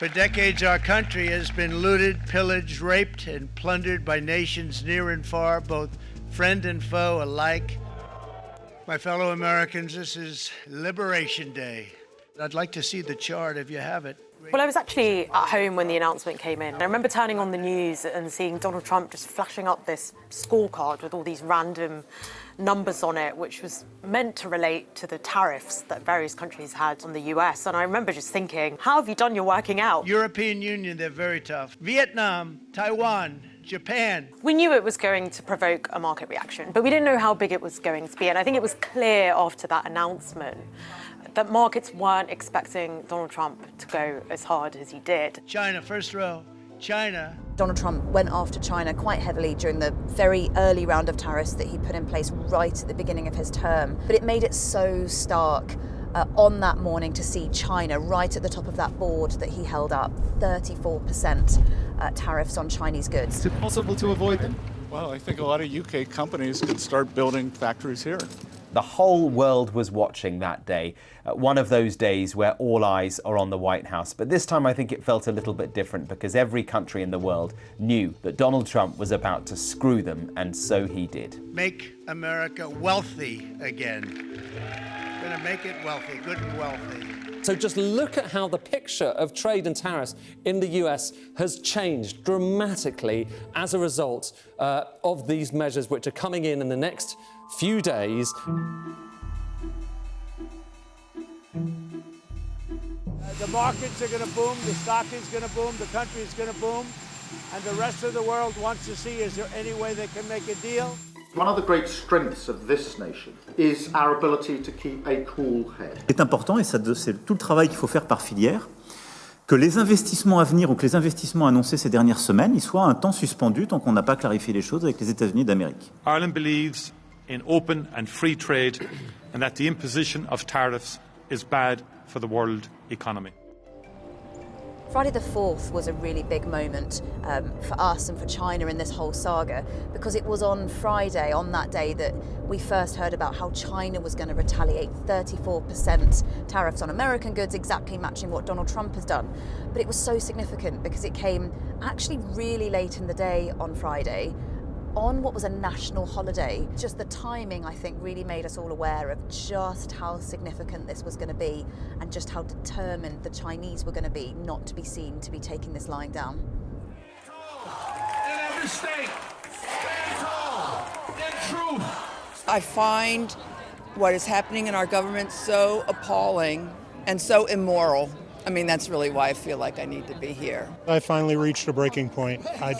For decades, our country has been looted, pillaged, raped, and plundered by nations near and far, both friend and foe alike. My fellow Americans, this is Liberation Day. I'd like to see the chart if you have it. Well, I was actually at home when the announcement came in. I remember turning on the news and seeing Donald Trump just flashing up this scorecard with all these random numbers on it, which was meant to relate to the tariffs that various countries had on the US. And I remember just thinking, how have you done your working out? European Union, they're very tough. Vietnam, Taiwan, Japan. We knew it was going to provoke a market reaction, but we didn't know how big it was going to be. And I think it was clear after that announcement that markets weren't expecting Donald Trump to go as hard as he did. China, first row, China. Donald Trump went after China quite heavily during the very early round of tariffs that he put in place right at the beginning of his term. But it made it so stark on that morning to see China right at the top of that board that he held up, 34% tariffs on Chinese goods. Is it possible to avoid them? Well, I think a lot of UK companies could start building factories here. The whole world was watching that day, one of those days where all eyes are on the White House. But this time I think it felt a little bit different because every country in the world knew that Donald Trump was about to screw them, and so he did. Make America wealthy again. Gonna make it wealthy, good and wealthy. So just look at how the picture of trade and tariffs in the US has changed dramatically as a result of these measures which are coming in the next few days. The markets are going to boom, the stock is going to boom, the country is going to boom, and the rest of the world wants to see, is there any way they can make a deal? One of the great strengths of this nation is our ability to keep a cool head. C'est important, et c'est tout le travail qu'il faut faire par filière, que les investissements à venir ou que les investissements annoncés ces dernières semaines, ils soient un temps suspendus tant qu'on n'a pas clarifié les choses avec les États-Unis d'Amérique. Ireland believes in open and free trade and that the imposition of tariffs is bad for the world economy. Friday the 4th was a really big moment for us and for China in this whole saga, because it was on Friday, on that day, that we first heard about how China was going to retaliate 34% tariffs on American goods, exactly matching what Donald Trump has done. But it was so significant because it came actually really late in the day on Friday, on what was a national holiday. Just the timing, I think, really made us all aware of just how significant this was going to be and just how determined the Chinese were going to be not to be seen to be taking this lying down. In every state, stand tall, in truth. I find what is happening in our government so appalling and so immoral. I mean, that's really why I feel like I need to be here. I finally reached a breaking point. I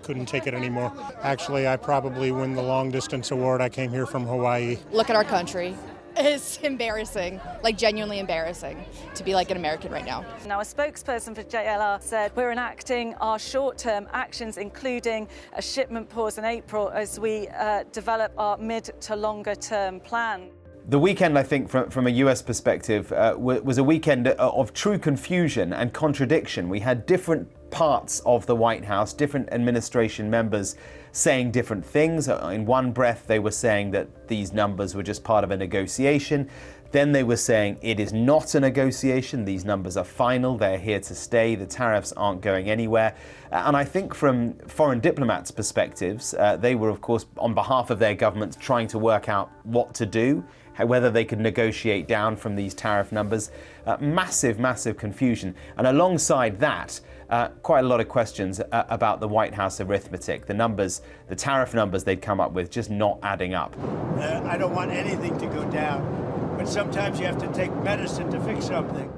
couldn't take it anymore. Actually, I probably win the long distance award. I came here from Hawaii. Look at our country. It's embarrassing, like genuinely embarrassing to be like an American right now. Now, a spokesperson for JLR said we're enacting our short-term actions, including a shipment pause in April as we develop our mid to longer-term plan. The weekend, I think, from a US perspective, was a weekend of true confusion and contradiction. We had different parts of the White House, different administration members saying different things. In one breath, they were saying that these numbers were just part of a negotiation. Then they were saying it is not a negotiation. These numbers are final. They're here to stay. The tariffs aren't going anywhere. And I think from foreign diplomats' perspectives, they were, of course, on behalf of their governments, trying to work out what to do, whether they could negotiate down from these tariff numbers. Massive confusion. And alongside that, quite a lot of questions about the White House arithmetic. The numbers, the tariff numbers they'd come up with, just not adding up. I don't want anything to go down, but sometimes you have to take medicine to fix something.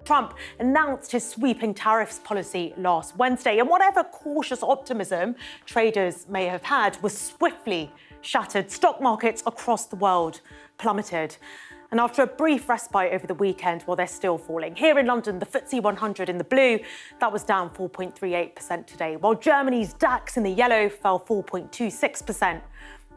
Trump announced his sweeping tariffs policy last Wednesday, and whatever cautious optimism traders may have had was swiftly shattered. Stock markets across the world plummeted. And after a brief respite over the weekend, well, they're still falling. Here in London, the FTSE 100 in the blue, that was down 4.38% today, while Germany's DAX in the yellow fell 4.26%.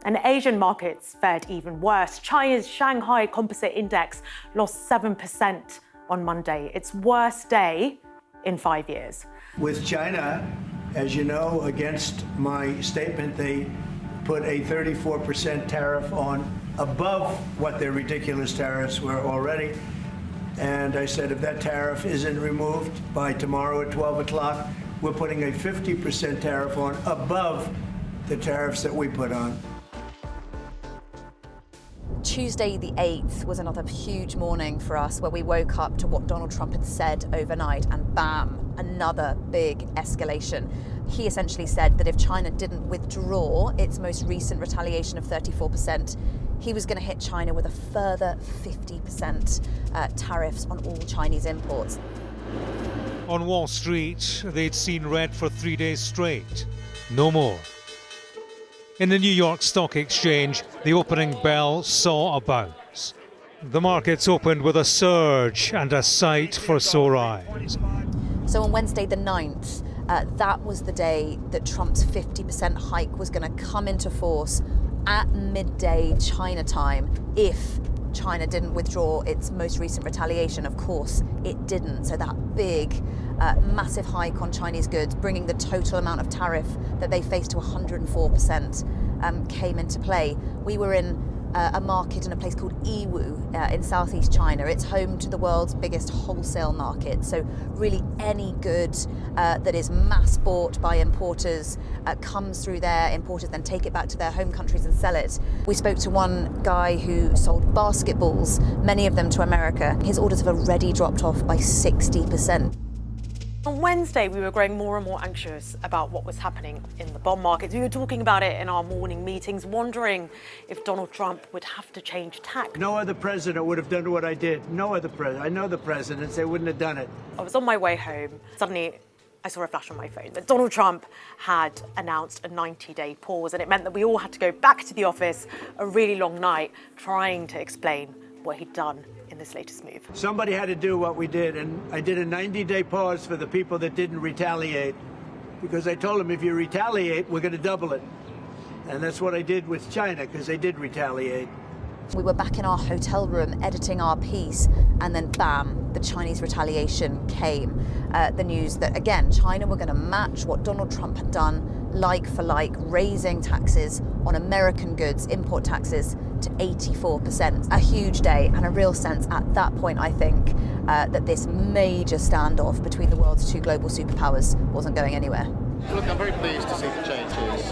And Asian markets fared even worse. China's Shanghai Composite Index lost 7% on Monday, its worst day in 5 years. With China, as you know, against my statement, they put a 34% tariff on above what their ridiculous tariffs were already. And I said, if that tariff isn't removed by tomorrow at 12 o'clock, we're putting a 50% tariff on above the tariffs that we put on. Tuesday the 8th was another huge morning for us where we woke up to what Donald Trump had said overnight and bam, another big escalation. He essentially said that if China didn't withdraw its most recent retaliation of 34%, he was going to hit China with a further 50% tariffs on all Chinese imports. On Wall Street, they'd seen red for 3 days straight. No more. In the New York Stock Exchange, the opening bell saw a bounce. The markets opened with a surge and a sight for sore eyes. So on Wednesday the 9th, that was the day that Trump's 50% hike was going to come into force at midday China time if China didn't withdraw its most recent retaliation. Of course, it didn't. So that big, massive hike on Chinese goods, bringing the total amount of tariff that they faced to 104%, came into play. We were in a market in a place called Yiwu in southeast China. It's home to the world's biggest wholesale market. So really any good that is mass bought by importers comes through there. Importers then take it back to their home countries and sell it. We spoke to one guy who sold basketballs, many of them to America. His orders have already dropped off by 60%. On Wednesday, we were growing more and more anxious about what was happening in the bond markets. We were talking about it in our morning meetings, wondering if Donald Trump would have to change tack. No other president would have done what I did. No other president. I know the presidents, they wouldn't have done it. I was on my way home. Suddenly, I saw a flash on my phone that Donald Trump had announced a 90-day pause, and it meant that we all had to go back to the office a really long night trying to explain what he'd done in this latest move. Somebody had to do what we did, and I did a 90-day pause for the people that didn't retaliate, because I told them if you retaliate, we're going to double it. And that's what I did with China, because they did retaliate. We were back in our hotel room editing our piece, and then bam, the Chinese retaliation came. The news that, again, China were going to match what Donald Trump had done, like for like, raising taxes on American goods, import taxes, to 84%. A huge day and a real sense at that point, I think, that this major standoff between the world's two global superpowers wasn't going anywhere. Look, I'm very pleased to see the changes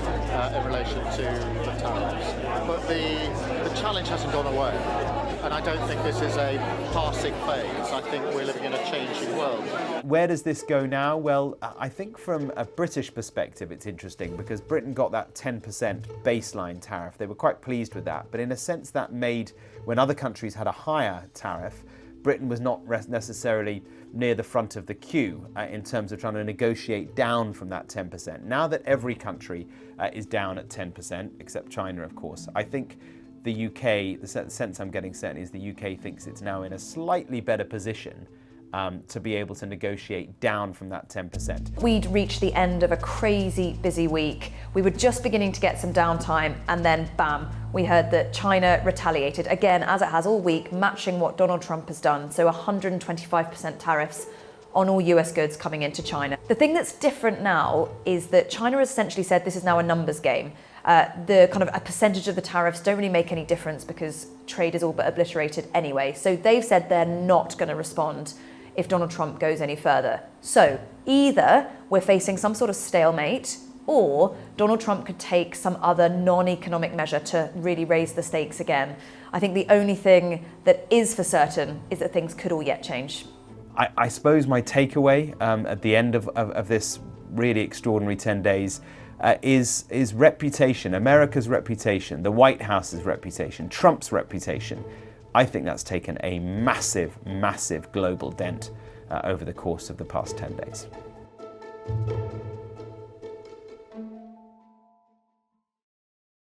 in relation to the tariffs, but the challenge hasn't gone away, and I don't think this is a passing phase. I think we're living in a changing world. Where does this go now? Well, I think from a British perspective it's interesting because Britain got that 10% baseline tariff. They were quite pleased with that, but in a sense that made, when other countries had a higher tariff, Britain was not necessarily near the front of the queue in terms of trying to negotiate down from that 10%. Now that every country is down at 10%, except China, of course, I think the UK, the sense I'm getting certainly is the UK thinks it's now in a slightly better position to be able to negotiate down from that 10%. We'd reached the end of a crazy busy week. We were just beginning to get some downtime, and then bam, we heard that China retaliated, again, as it has all week, matching what Donald Trump has done. So 125% tariffs on all US goods coming into China. The thing that's different now is that China has essentially said this is now a numbers game. The kind of a percentage of the tariffs don't really make any difference because trade is all but obliterated anyway. So they've said they're not going to respond if Donald Trump goes any further. So either we're facing some sort of stalemate, or Donald Trump could take some other non-economic measure to really raise the stakes again. I think the only thing that is for certain is that things could all yet change. I suppose my takeaway at the end of this really extraordinary 10 days is reputation, America's reputation, the White House's reputation, Trump's reputation. I think that's taken a massive, massive global dent over the course of the past 10 days.